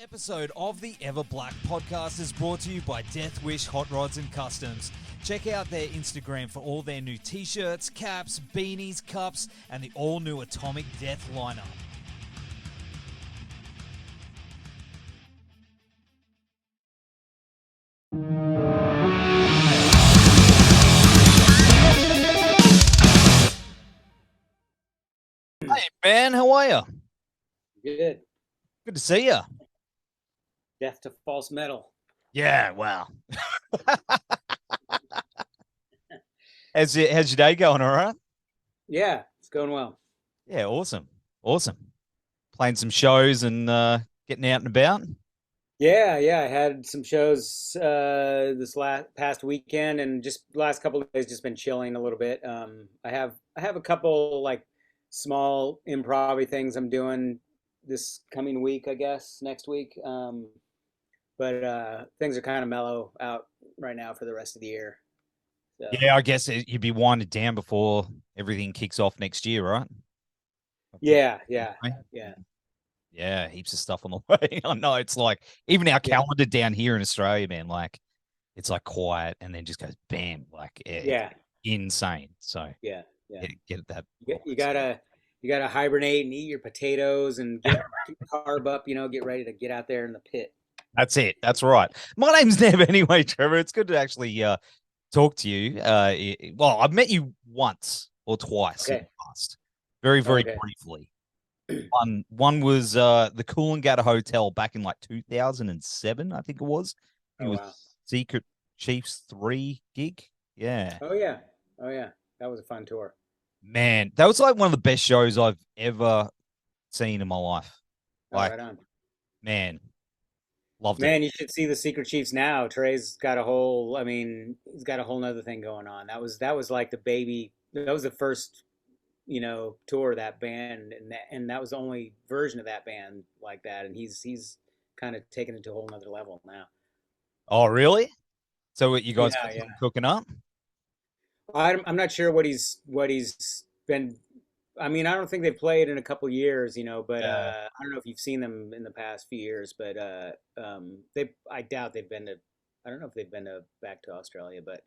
Episode of the Everblack Podcast is brought to you by Deathwish, Hotrods and Kustoms. Check out their Instagram for all their new t-shirts, caps, beanies, cups, and the all-new Atomic Death lineup. Hey, man, how are you? Good. Good to see you. Death to false metal. Yeah, wow. How's your day going, all right? Yeah, it's going well. Yeah, awesome. Playing some shows and getting out and about. Yeah, I had some shows this past weekend, and just last couple of days just been chilling a little bit. I have a couple like small improv things I'm doing this coming week, I guess, next week. But things are kind of mellow out right now for the rest of the year. So. Yeah, I guess you'd be winded down before everything kicks off next year, right? Yeah. Yeah, heaps of stuff on the way. I know it's like even our calendar down here in Australia, man, like it's like quiet and then just goes bam, like insane. So yeah. Get that. You gotta hibernate and eat your potatoes and get carb up, get ready to get out there in the pit. That's it. That's right. My name's Neb anyway, Trevor. It's good to actually talk to you. Well, I've met you once or twice in the past. Very briefly. One was the Coolangatta Hotel back in like 2007, I think it was. I think it was Secret Chiefs 3 gig. Yeah. Oh yeah. That was a fun tour. Man, that was like one of the best shows I've ever seen in my life. Like, right on. Man, loved it. Man, you should see the Secret Chiefs now. Trey's got he's got a whole nother thing going on. That was like the baby. That was the first, tour of that band, and that was the only version of that band like that. And he's kind of taken it to a whole nother level now. Oh, really? So what you guys cooking up? I'm not sure what he's been. I mean, I don't think they've played in a couple years, but I don't know if you've seen them in the past few years, but I doubt they've been to. I don't know if they've been back to Australia, but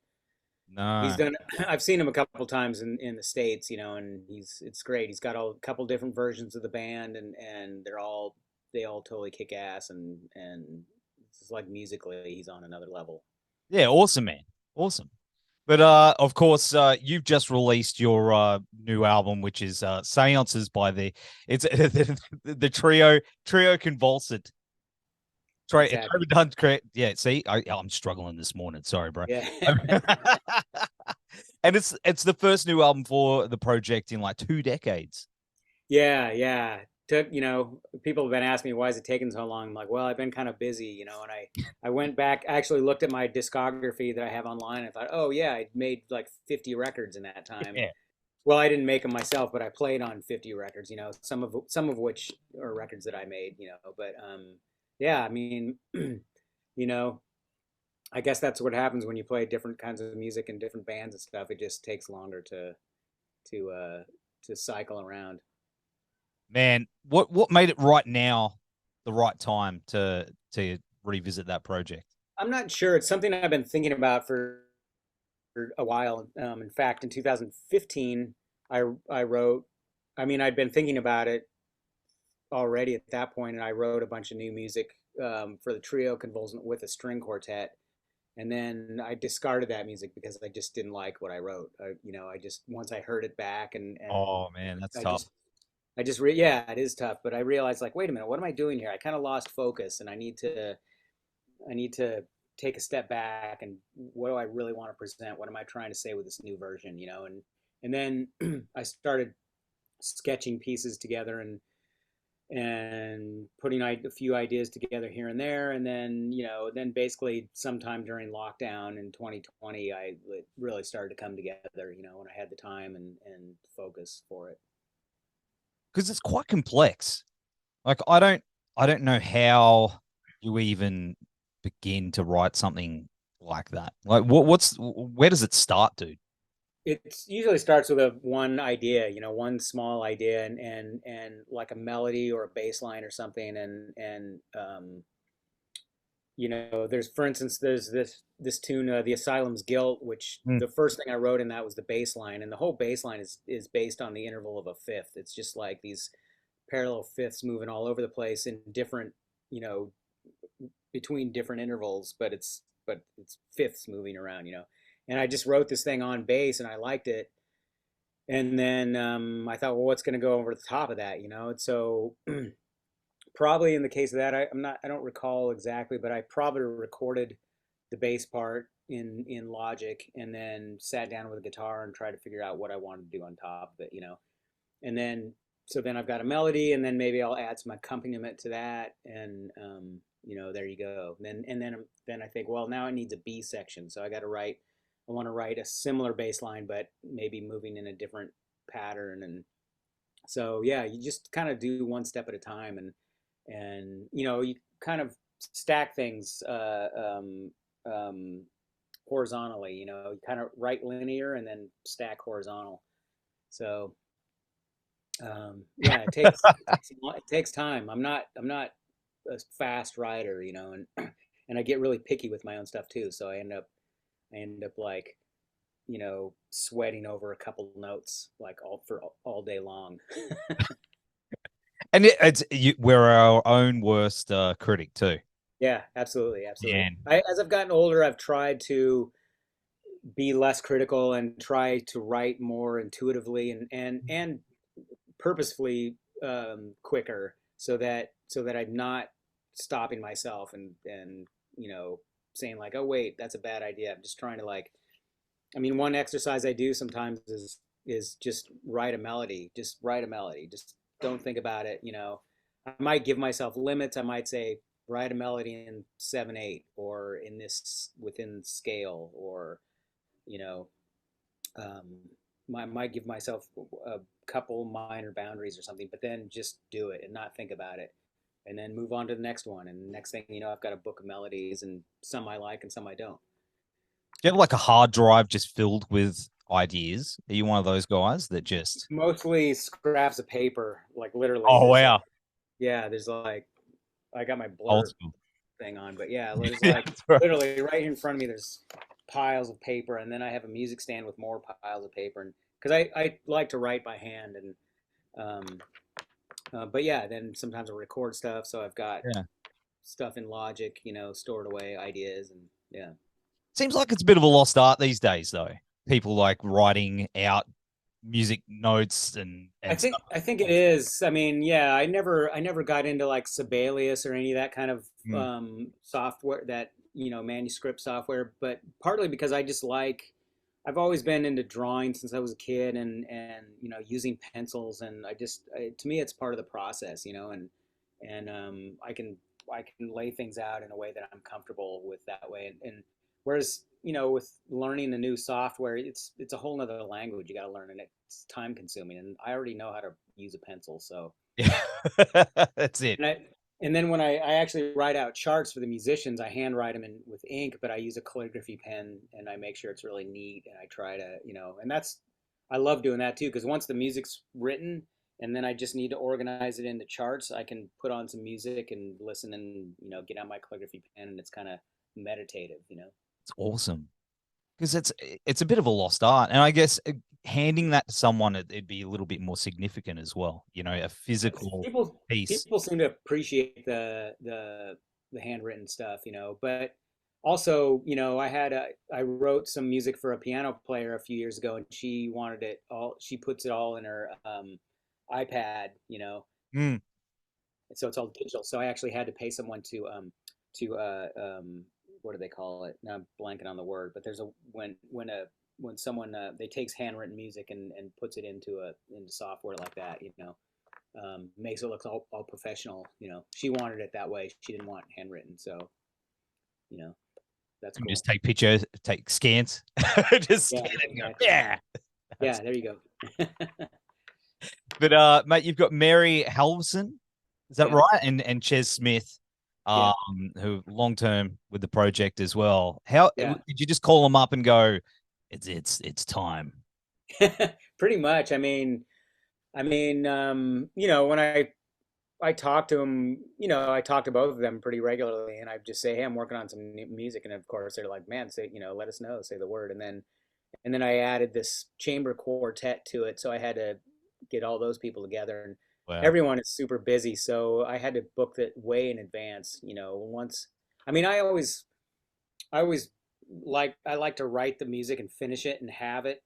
no, he's done. I've seen him a couple times in the States, and it's great. He's got a couple different versions of the band, and they all totally kick ass, and it's like musically, he's on another level. Yeah, awesome, man, awesome. But of course, you've just released your new album, which is Séances by the Trio-Convulsant. Exactly. Trevor Dunn, correct? Yeah. See, I'm struggling this morning. Sorry, bro. Yeah. And it's the first new album for the project in like 2 decades. Yeah. People have been asking me, why is it taking so long? I'm like, well, I've been kind of busy, and I went back, actually looked at my discography that I have online. And I thought, oh yeah, I made like 50 records in that time. Yeah. Well, I didn't make them myself, but I played on 50 records, some of which are records that I made, but yeah, I mean, I guess that's what happens when you play different kinds of music and different bands and stuff. It just takes longer to cycle around. Man, what made it right now the right time to revisit that project? I'm not sure. It's something I've been thinking about for a while. In fact, in 2015, I wrote. I mean, I'd been thinking about it already at that point, and I wrote a bunch of new music for the Trio-Convulsant with a string quartet. And then I discarded that music because I just didn't like what I wrote. I just once I heard it back and oh man, that's tough. It is tough, but I realized, like, wait a minute, what am I doing here? I kind of lost focus, and I need to take a step back, and what do I really want to present? What am I trying to say with this new version? And then I started sketching pieces together and putting a few ideas together here and there, and then basically sometime during lockdown in 2020, it really started to come together. When I had the time and focus for it. Because it's quite complex. Like I don't know how you even begin to write something like that. Like where does it start, dude? it usually starts with a one idea, one small idea, and like a melody or a bass line or something, there's, for instance, there's this tune, "The Asylum's Guilt," which Mm. the first thing I wrote in that was the bass line, and the whole bass line is based on the interval of a fifth. It's just like these parallel fifths moving all over the place in different, you know, between different intervals, but it's fifths moving around, And I just wrote this thing on bass, and I liked it. And then I thought, well, what's going to go over the top of that, And so probably in the case of that, I don't recall exactly, but I probably recorded the bass part in Logic, and then sat down with a guitar and tried to figure out what I wanted to do on top of it. And then so then I've got a melody, and then maybe I'll add some accompaniment to that, and there you go. And then I think, well, now it needs a B section, so I got to write. I want to write a similar bass line, but maybe moving in a different pattern. And so yeah, you just kind of do one step at a time, and you kind of stack things horizontally. You kind of write linear and then stack horizontal. So yeah, it takes time. I'm not a fast writer, and I get really picky with my own stuff too. So I end up like, sweating over a couple notes like all day long. And we're our own worst critic too. Yeah, absolutely, absolutely. Yeah. As I've gotten older, I've tried to be less critical and try to write more intuitively and purposefully quicker, so that I'm not stopping myself and saying like, oh wait, that's a bad idea. I'm just trying to, like, I mean, one exercise I do sometimes is just write a melody. Just write a melody. Just don't think about it. I might give myself limits. I might say write a melody in 7/8 or in this within scale, or you know I might give myself a couple minor boundaries or something, but then just do it and not think about it, and then move on to the next one. And the next thing you know, I've got a book of melodies, and some I like and some I don't. Do you have like a hard drive just filled with ideas? Are you one of those guys that just? Mostly scraps of paper, like literally. Oh wow, Yeah, there's like, I got my old blur school. thing on, but yeah, there's Yeah, like that's right. literally right in front of me. There's piles of paper, and then I have a music stand with more piles of paper, and because I like to write by hand, and um, but yeah, then sometimes I record stuff, so I've got Yeah. stuff in Logic, stored away, ideas, and yeah. Seems like it's a bit of a lost art these days, though. People like writing out music notes and I and think stuff. I think it is. I mean, yeah, I never got into like Sibelius or any of that kind of Mm. software, that manuscript software, but partly because I just like, I've always been into drawing since I was a kid, and using pencils, and to me it's part of the process, and I can lay things out in a way that I'm comfortable with that way, and whereas with learning a new software, it's a whole nother language you got to learn, and it's time consuming, and I already know how to use a pencil. So Yeah, that's it. and then when I actually write out charts for the musicians, I hand write them in with ink, but I use a calligraphy pen, and I make sure it's really neat, and I try to, and I love doing that too, because once the music's written, and then I just need to organize it into charts, I can put on some music and listen, and get out my calligraphy pen, and it's kind of meditative. It's awesome because it's a bit of a lost art, and I guess handing that to someone, it'd be a little bit more significant as well. A physical people piece. people seem to appreciate the handwritten stuff, but also, I wrote some music for a piano player a few years ago, and she puts it all in her iPad, Mm. so it's all digital. So I actually had to pay someone to what do they call it? Now I'm blanking on the word, but there's when someone they takes handwritten music and puts it into software like that, makes it look all professional. She wanted it that way. She didn't want handwritten, so you know that's And cool. just take pictures, take scans, just Yeah, scan it and go, exactly. yeah. Yeah, there you go. But mate, you've got Mary Halverson, is that Yeah, right? And Ches Smith, yeah, um, who long term with the project as well. How yeah. did you just call them up and go, it's time? Pretty much. You know, when I talk to them, you know, I talk to both of them pretty regularly, and I just say, "Hey, I'm working on some new music," and of course they're like, "Man, say, you know, let us know, say the word," and then I added this chamber quartet to it, so I had to get all those people together, and Wow. everyone is super busy, so I had to book that way in advance. You know, once. I mean, I always I like to write the music and finish it and have it,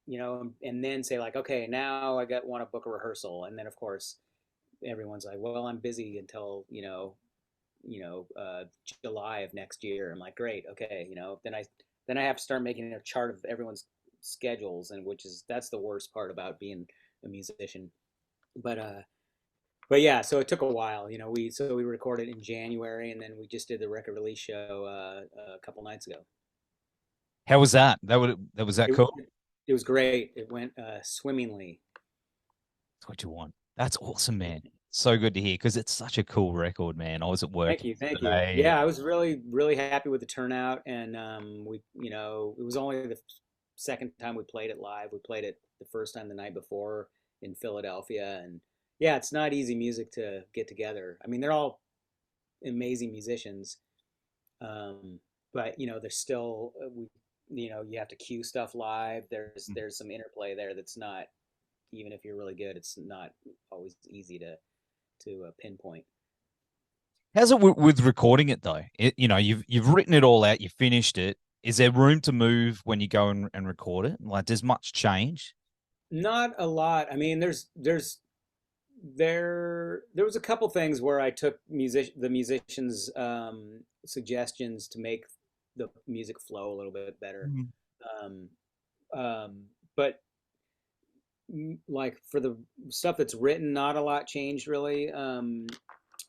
you know, and then say like, okay, now I got want to book a rehearsal, and then of course everyone's like, well, I'm busy until July of next year. I'm like, great, okay, you know, then I have to start making a chart of everyone's schedules, and that's the worst part about being a musician. But yeah, so it took a while, you know. We recorded in January, and then we just did the record release show a couple nights ago. How was that? That was that It, cool? it was great. It went swimmingly. That's what you want. That's awesome, man. So good to hear because it's such a cool record, man. I was at work Thank you, thank you. today and Yeah, I was really, really happy with the turnout, and it was only the second time we played it live. We played it the first time the night before in Philadelphia, and yeah, it's not easy music to get together. I mean, they're all amazing musicians, um, but you know, there's still you have to cue stuff live. There's some interplay there that's not, even if you're really good, it's not always easy to pinpoint. how's it with recording it though? You've written it all out, you finished it. Is there room to move when you go and record it? Like, does much change? Not a lot. I mean, there was a couple things where I took the musicians' suggestions to make the music flow a little bit better. Mhm. Um, but like for the stuff that's written, not a lot changed really. And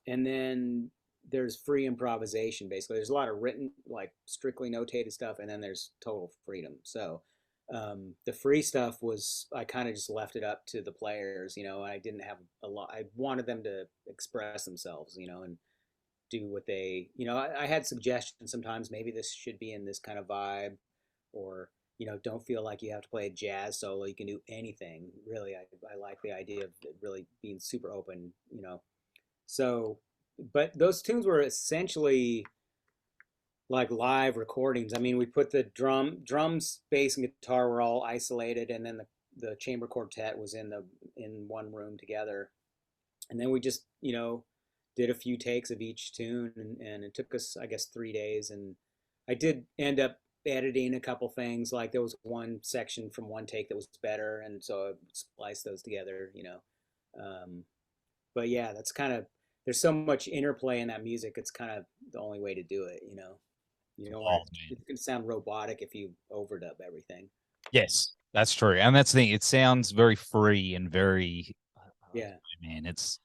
then there's free improvisation. Basically, there's a lot of written, like strictly notated stuff, and then there's total freedom. So the free stuff was, I kind of just left it up to the players. You know, I didn't have a lot. I wanted them to express themselves, you know, and do what they, you know, I had suggestions sometimes. Maybe this should be in this kind of vibe, or you know, don't feel like you have to play a jazz solo. You can do anything. Really, I like the idea of really being super open. You know, so, but those tunes were essentially like live recordings. I mean, we put the drums, bass, and guitar were all isolated, and then the chamber quartet was in one room together, and then we just did a few takes of each tune, and it took us, I guess, 3 days, and I did end up editing a couple things. Like there was one section from one take that was better, and so I spliced those together. Um, but yeah, that's kind of, there's so much interplay in that music. It's kind of the only way to do it. You don't want Oh it. man. It's gonna sound robotic if you overdub everything. Yes, that's true. And that's the thing. It sounds very free and very Yeah, man, it's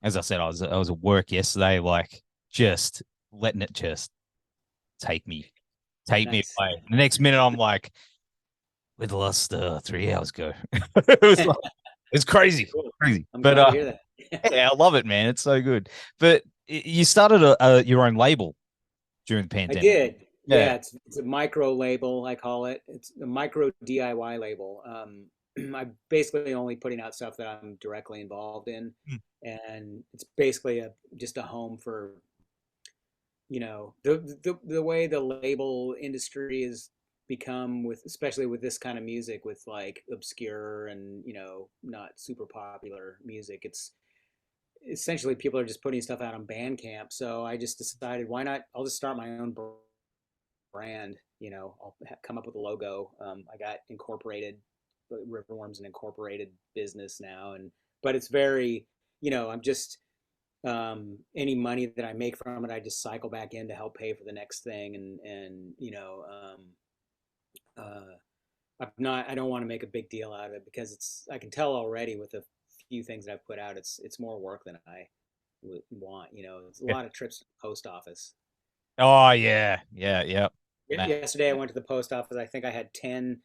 as I said, I was at work yesterday, like just letting it just take me take me nice. away. The next minute I'm like, we lost 3 hours ago. It was like, it's crazy, Cool. crazy. I'm But glad to hear that. yeah, I love it, man. It's so good. But you started your own label during the I pandemic. did. Yeah. Yeah, it's a micro label, I call it. It's a micro DIY label. I'm basically only putting out stuff that I'm directly involved in, Mm. and it's basically just a home for, the way the label industry has become, with especially with this kind of music, with like obscure and not super popular music. It's essentially people are just putting stuff out on Bandcamp. So I just decided, why not? I'll just start my own brand. I'll come up with a logo. I got incorporated. Riverworm's an incorporated business now, but it's very, I'm just, any money that I make from it, I just cycle back in to help pay for the next thing, and I don't want to make a big deal out of it, because I can tell already with the few things that I've put out, it's more work than I would want. It's a Yeah. lot of trips to the post office. Oh yeah, yeah, yeah. Man. Yesterday I went to the post office. I think I had 10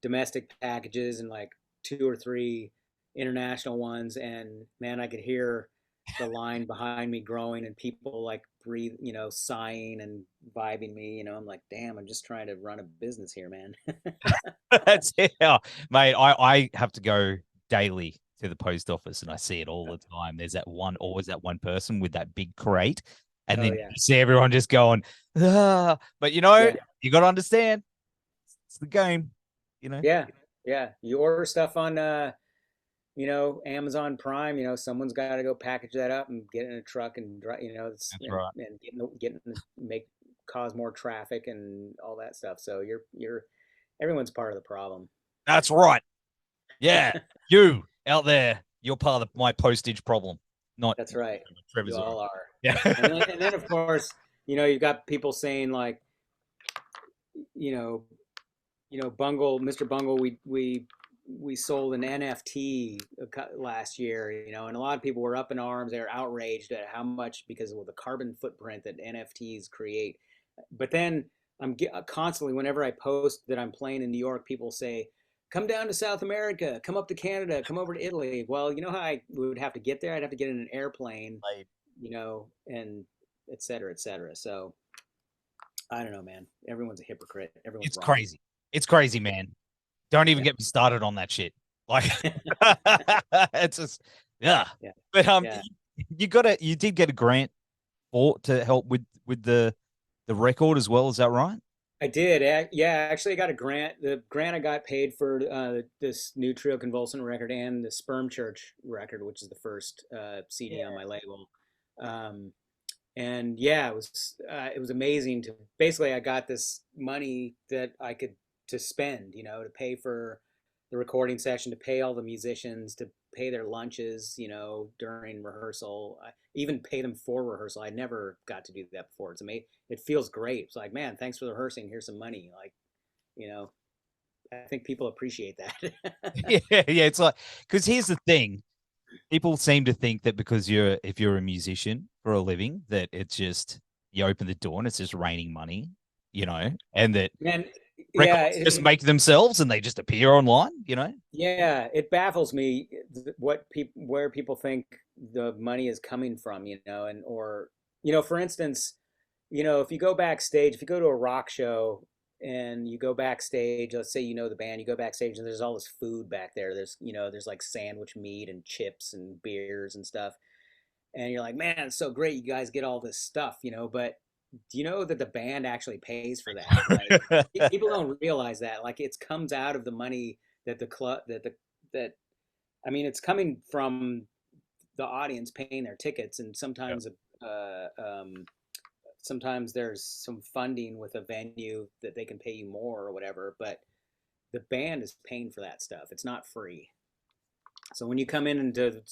domestic packages and like two or three international ones, and man, I could hear the line behind me growing, and people like breathe, sighing and vibing me. I'm like, damn, I'm just trying to run a business here, man. That's it. Oh, mate, I have to go daily to the post office and I see it all the time. There's always that one person with that big crate. And Oh then yeah, you see everyone just going, ah. But you got to understand, it's the game, yeah, yeah. You order stuff on Amazon Prime, someone's got to go package that up and get it in a truck and drive, That's right. and make cause more traffic and all that stuff. So everyone's part of the problem. That's right. Yeah. You out there, you're part of my postage problem, not That's right. Trevor's. You all are. Yeah. And then of course, you've got people saying like, Bungle, Mr. Bungle, we sold an NFT last year, and a lot of people were up in arms. They were outraged at how much, because of the carbon footprint that NFTs create. But then I'm constantly, whenever I post that I'm playing in New York, people say, come down to South America, come up to Canada, come over to Italy. Well, you know how I would have to get there? I'd have to get in an airplane, and et cetera, et cetera. So I don't know, man. Everyone's a hypocrite. Everyone's It's wrong. crazy. It's crazy, man. Don't even get me started on that shit. Like, it's just, yeah. But you did get a grant to help with the record as well. Is that right? I did. Yeah, actually, I got a grant. The grant I got paid for this new Trio-Convulsant record and the Sperm Church record, which is the first CD on my label. And yeah, it was amazing to basically, I got this money that I could to spend, to pay for the recording session, to pay all the musicians, to pay their lunches, during rehearsal. I even pay them for rehearsal. I never got to do that before. It's amazing. It feels great. It's like, man, thanks for the rehearsing. Here's some money. Like, I think people appreciate that. Yeah, yeah. It's like, because here's the thing: people seem to think that because if you're a musician for a living, that it's just you open the door and it's just raining money, and that Man, records just make themselves and they just appear online, Yeah, it baffles me where people think the money is coming from, for instance, if you go backstage, if you go to a rock show and you go backstage, let's say the band, you go backstage and there's all this food back there. There's like sandwich meat and chips and beers and stuff. And you're like, man, it's so great you guys get all this stuff, but do you know that the band actually pays for that? Like, people don't realize that. Like, it comes out of the money that the club that I mean, it's coming from the audience paying their tickets, and sometimes sometimes there's some funding with a venue that they can pay you more or whatever, but the band is paying for that stuff. It's not free. So when you come in into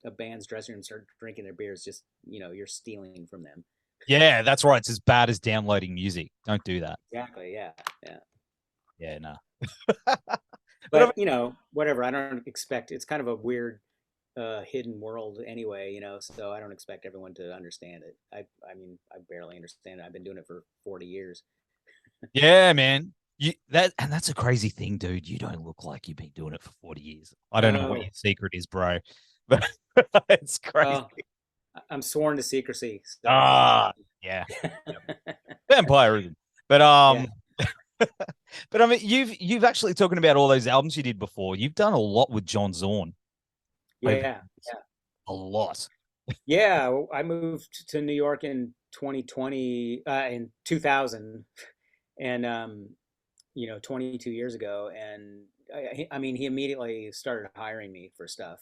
a band's dressing room and start drinking their beers, just you're stealing from them. Yeah, that's right. It's as bad as downloading music. Don't do that. Exactly. Yeah. Yeah, no. But whatever. I don't expect. It's kind of a weird, hidden world anyway. So I don't expect everyone to understand it. I mean, I barely understand it. I've been doing it for 40 years. Yeah, man. That's a crazy thing, dude. You don't look like you've been doing it for 40 years. I don't know what your secret is, bro. But it's crazy. Well, I'm sworn to secrecy. So. Yeah. Vampirism. But but I mean, you've actually talking about all those albums you did before. You've done a lot with John Zorn. Yeah. A lot. Yeah, I moved to New York in in 2000, and 22 years ago, and I mean, he immediately started hiring me for stuff,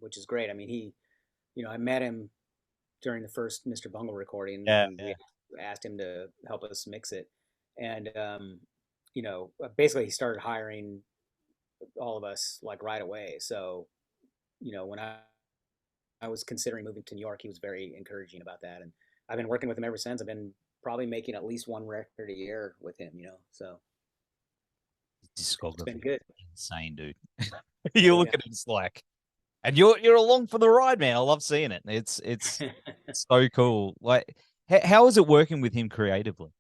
which is great. I mean, I met him during the first Mr. Bungle recording, and we asked him to help us mix it, and basically he started hiring all of us like right away. So, when I was considering moving to New York, he was very encouraging about that, and I've been working with him ever since. I've been probably making at least one record a year with him, so it's been good. Insane, dude. You look at it, it's like, and you're along for the ride, man. I love seeing it. It's so cool. Like, how is it working with him creatively?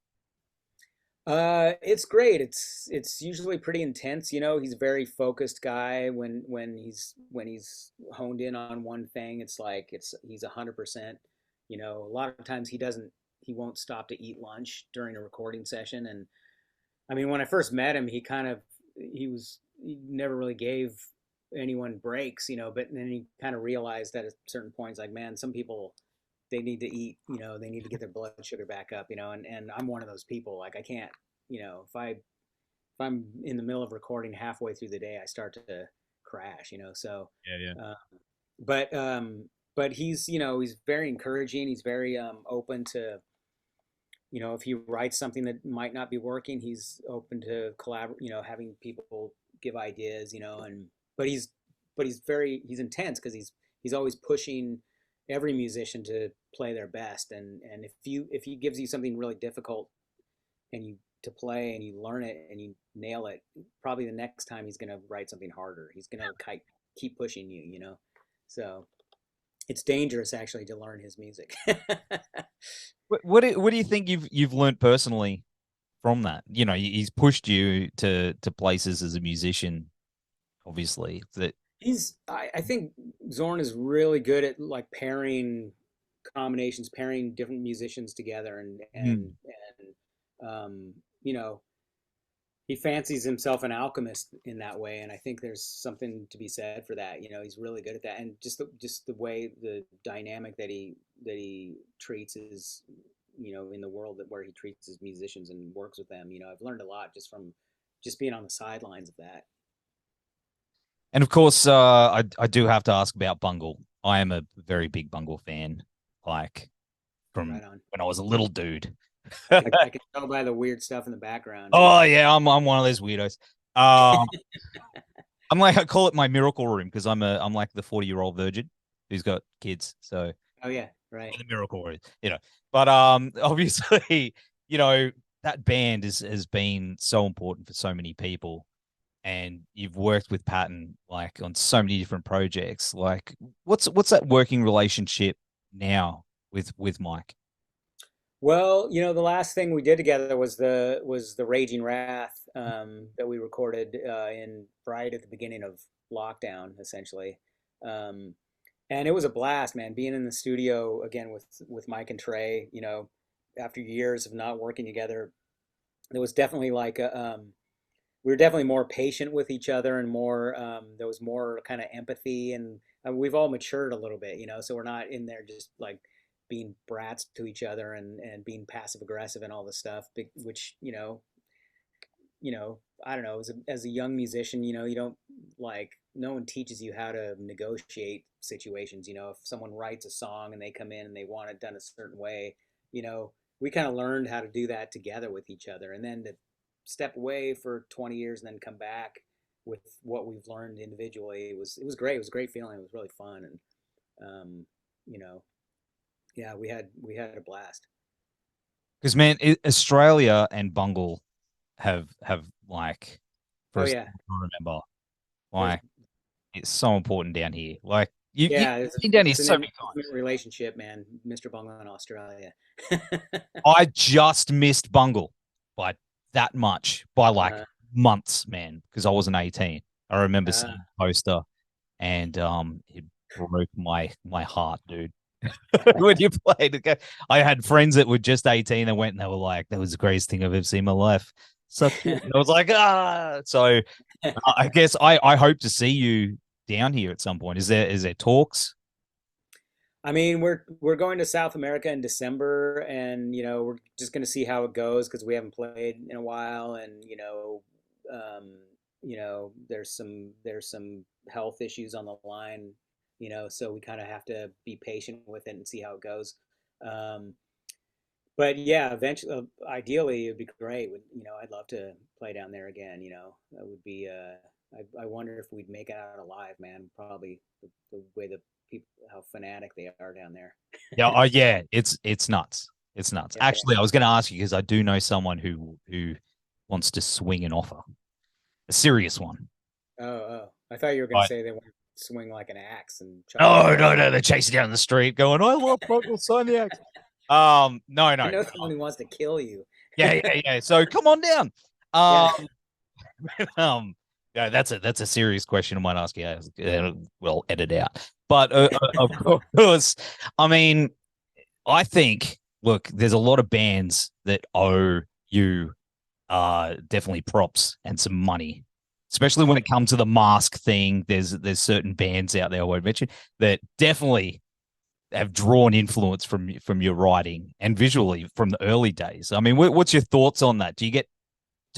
It's great. It's usually pretty intense. He's a very focused guy. When he's honed in on one thing, it's like he's 100%. A lot of times he won't stop to eat lunch during a recording session. And I mean, when I first met him, he never really gave anyone breaks, but then he kind of realized that at certain points, like, man, some people, they need to eat, they need to get their blood sugar back up, and I'm one of those people. Like, I can't, if I'm in the middle of recording halfway through the day, I start to crash, so, Yeah. But he's very encouraging. He's very open to, if he writes something that might not be working, he's open to collaborate, having people give ideas, but he's he's intense because he's always pushing every musician to play their best. And if he gives you something really difficult and you to play and you learn it and you nail it, probably the next time he's going to write something harder. He's going to keep pushing you, So it's dangerous actually to learn his music. What do you think you've learned personally from that? He's pushed you to places as a musician, obviously. I think Zorn is really good at like pairing combinations, pairing different musicians together, and he fancies himself an alchemist in that way, and I think there's something to be said for that. He's really good at that, and just the way the dynamic that he treats his, in the world where he treats his musicians and works with them. I've learned a lot just from just being on the sidelines of that. And of course, I do have to ask about Bungle. I am a very big Bungle fan, like from when I was a little dude. I can tell by the weird stuff in the background. Oh yeah, I'm one of those weirdos. I'm like, I call it my miracle room because I'm like the 40-year-old virgin who's got kids. So oh yeah, right. The miracle room, But obviously, that band has been so important for so many people, and you've worked with Patton like on so many different projects. Like, what's that working relationship now with Mike? Well, the last thing we did together was the Raging Wrath that we recorded in right at the beginning of lockdown, essentially, and it was a blast, man. Being in the studio again with Mike and Trey, after years of not working together, it was definitely like we were definitely more patient with each other and more there was more kind of empathy, and we've all matured a little bit, so we're not in there just like being brats to each other and being passive aggressive and all this stuff, which I don't know, as a young musician, you don't like, no one teaches you how to negotiate situations. If someone writes a song and they come in and they want it done a certain way, we kind of learned how to do that together with each other, and then to step away for 20 years and then come back with what we've learned individually, it was great. It was a great feeling. It was really fun, and yeah, we had a blast. Because man, Australia and Bungle have like, I remember, like, it's so important down here. Like you've been down here so many times. Relationship, man. Mr. Bungle in Australia. I just missed Bungle by that much, by like months, man, because I wasn't 18. I remember seeing the poster, and it broke my heart, dude. When you played again, I had friends that were just 18 that went and they were like, that was the greatest thing I've ever seen in my life. So I was like, so I guess I hope to see you down here at some point. Is there talks? I mean, we're going to South America in December, and we're just going to see how it goes because we haven't played in a while, and there's some health issues on the line, so we kind of have to be patient with it and see how it goes. But yeah, eventually, ideally, it'd be great. I'd love to play down there again. That would be. I wonder if we'd make it out alive, man. Probably the way the people, how fanatic they are down there. Yeah. Yeah. It's nuts. It's nuts. Yeah. Actually, I was going to ask you because I do know someone who wants to swing an offer, a serious one. Oh! I thought you were going to say they want to swing like an axe and. No, they're chasing down the street, going, "I love Bungle, sign the axe." No. I know someone who wants to kill you. Yeah. So come on down. Yeah, that's a serious question I might ask you. We'll edit out. But of course, I mean, I think, look, there's a lot of bands that owe you definitely props and some money, especially when it comes to the mask thing. There's certain bands out there I won't mention that definitely have drawn influence from your writing and visually from the early days. I mean, what's your thoughts on that? Do you get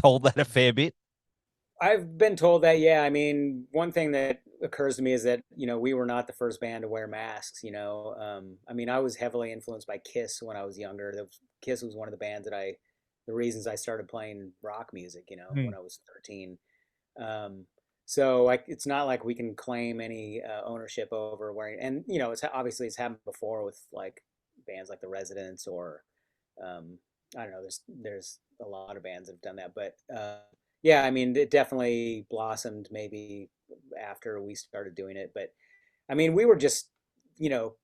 told that a fair bit? I've been told that, yeah. I mean, one thing that occurs to me is that, we were not the first band to wear masks. I mean, I was heavily influenced by Kiss when I was younger. Kiss was one of the bands the reasons I started playing rock music, Hmm. when I was 13. Um, so it's not like we can claim any ownership over wearing, and it's happened before with like bands like the Residents or um, I don't know. There's a lot of bands that have done that, but yeah, I mean, it definitely blossomed maybe after we started doing it. But I mean, we were just you know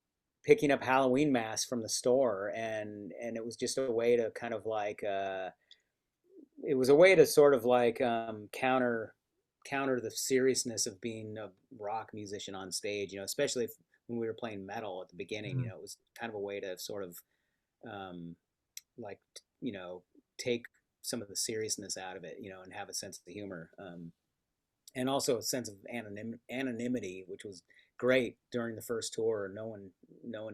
picking up Halloween masks from the store, and it was just a way to kind of like it was a way to sort of like counter the seriousness of being a rock musician on stage. Especially when we were playing metal at the beginning. Hmm. It was kind of a way to sort of um, like take some of the seriousness out of it, and have a sense of humor, and also a sense of anonymity, which was great during the first tour. No one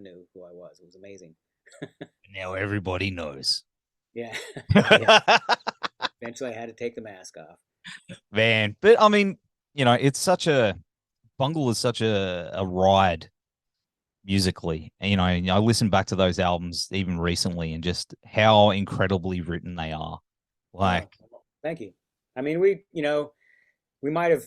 knew who I was. It was amazing. Now everybody knows. Yeah, yeah. Eventually, I had to take the mask off. Man, but I mean, it's such a Bungle is such a ride musically. And, I listen back to those albums even recently and just how incredibly written they are. Oh, Like, well, thank you. I mean, we might have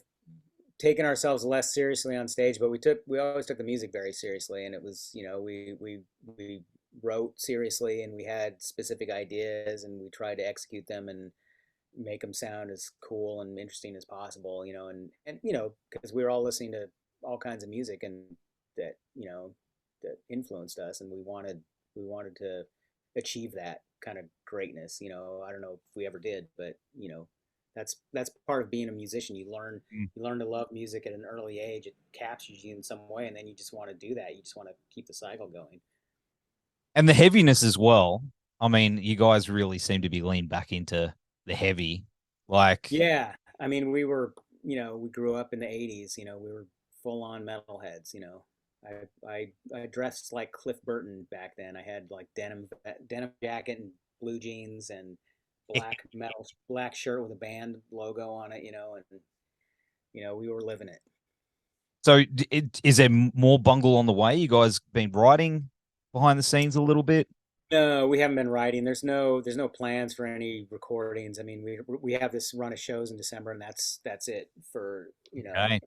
taken ourselves less seriously on stage, but we always took the music very seriously, and it was we wrote seriously, and we had specific ideas, and we tried to execute them and make them sound as cool and interesting as possible, and because we were all listening to all kinds of music and that that influenced us, and we wanted to achieve that kind of greatness. I don't know if we ever did, but that's part of being a musician. You learn to love music at an early age. It captures you in some way, and then you just want to do that. You just want to keep the cycle going. and the heaviness as well. I mean, you guys really seem to be leaned back into the heavy. Like, Yeah, I mean, we grew up in the '80s. We were full on metalheads. I dressed like Cliff Burton back then. I had like denim jacket and blue jeans and black shirt with a band logo on it. And we were living it. so is there more Bungle on the way? You guys been writing behind the scenes a little bit? No, we haven't been writing. There's no plans for any recordings. I mean, we have this run of shows in December, and that's it for Okay.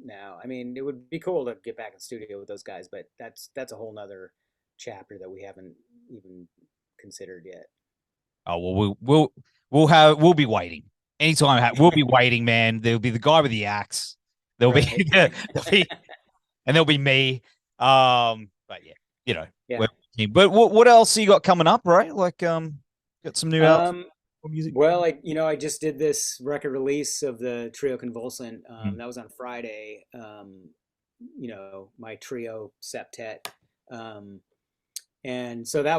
now. I mean, it would be cool to get back in the studio with those guys, but that's a whole nother chapter that we haven't even considered yet. Oh well, we'll be waiting. Anytime we'll be waiting, man. There'll be the guy with the axe. There'll be Right. there'll be and there'll be me. But yeah, Yeah. we're but what else you got coming up, right? Like got some new out Um, music. well, I just did this record release of the Trio-Convulsant. Mm. That was on Friday. My trio septet. Um, and so there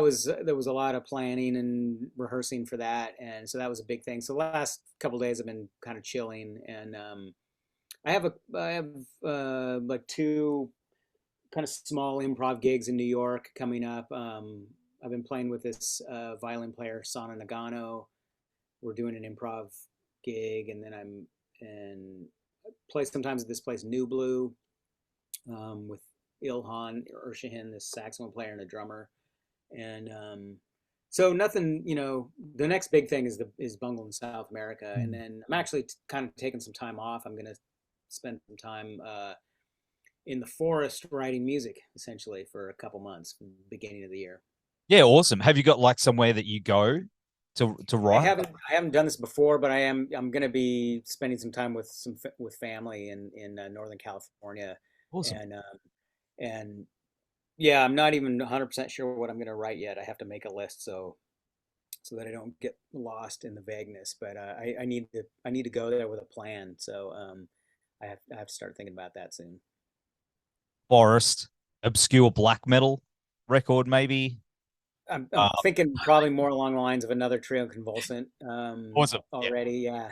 was a lot of planning and rehearsing for that, and so that was a big thing. So the last couple of days I've been kind of chilling, and I have like two kind of small improv gigs in New York coming up. I've been playing with this violin player Sana Nagano. We're doing an improv gig, and then I'm and play sometimes at this place New Blue with Ilhan Urshahin, this saxophone player and a drummer. And so nothing, the next big thing is Bungle in South America, and Mm. then I'm actually kind of taking some time off. I'm gonna spend some time in the forest writing music essentially for a couple months from the beginning of the year. Yeah, awesome. Have you got like somewhere that you go to I write? haven't I haven't done this before, but I'm gonna be spending some time with family in Northern California, Awesome. and yeah, I'm not even 100% sure what I'm gonna write yet. I have to make a list so that I don't get lost in the vagueness. But I need to go there with a plan. So I have to start thinking about that soon. Forest, obscure black metal. record, maybe. I'm thinking probably more along the lines of another Trio-Convulsant Awesome. already, yeah.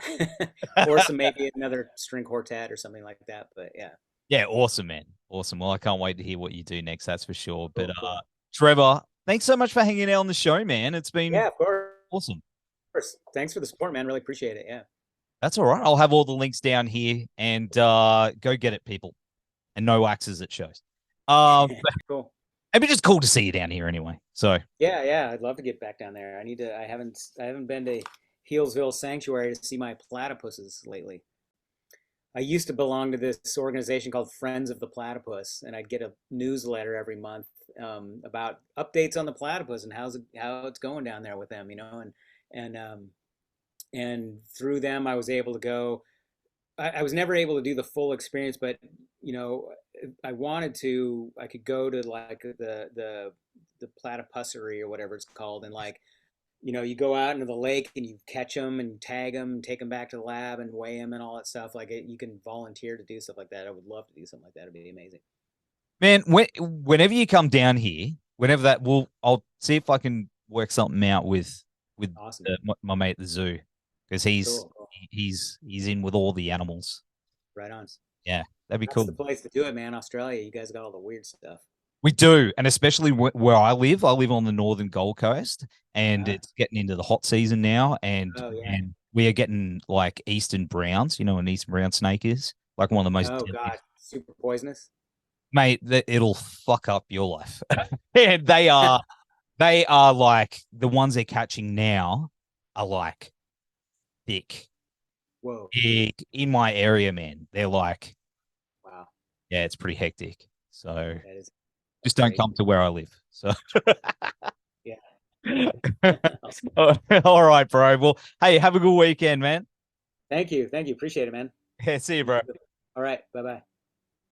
Or some maybe another string quartet or something like that. But yeah. Yeah, awesome, man. Awesome. Well, I can't wait to hear what you do next, that's for sure. But Cool, cool. Trevor, thanks so much for hanging out on the show, man. It's been Yeah, of awesome. course. Thanks for the support, man. Really appreciate it. Yeah. That's all right. I'll have all the links down here and go get it, people. And no axes at shows. Cool. It'd be just cool to see you down here anyway. So Yeah, yeah. I'd love to get back down there. I haven't been to Healesville Sanctuary to see my platypuses lately. I used to belong to this organization called Friends of the Platypus, and I'd get a newsletter every month about updates on the platypus and how it's going down there with them, and and through them I was able to go. I was never able to do the full experience, but you know, I wanted to. I could go to like the platypusery or whatever it's called, and like you go out into the lake and you catch them and tag them and take them back to the lab and weigh them and all that stuff. Like you can volunteer to do stuff like that. I would love to do something like that. It'd be amazing. man, whenever you come down here, I'll see if I can work something out with Awesome. my mate at the zoo because he's Cool. Cool. he's in with all the animals. Right on. Yeah, that'd be That's cool. the place to do it, man. Australia, you guys got all the weird stuff. We do, and especially where I live. I live on the northern Gold Coast, and Uh-huh. it's getting into the hot season now. Oh yeah. And we are getting like eastern browns. You know, what an eastern brown snake is like one of the most Oh deadly. God, super poisonous. Mate, that it'll fuck up your life. And they are like the ones they're catching now are like thick, Whoa. big in my area, man. They're like, Wow. yeah, it's pretty hectic. So That is just that's don't crazy. come to where I live. So Yeah. Awesome. all right, bro. Well, hey, have a good weekend, man. Thank you. Thank you. Appreciate it, man. Yeah, see you, bro. All right. Bye bye.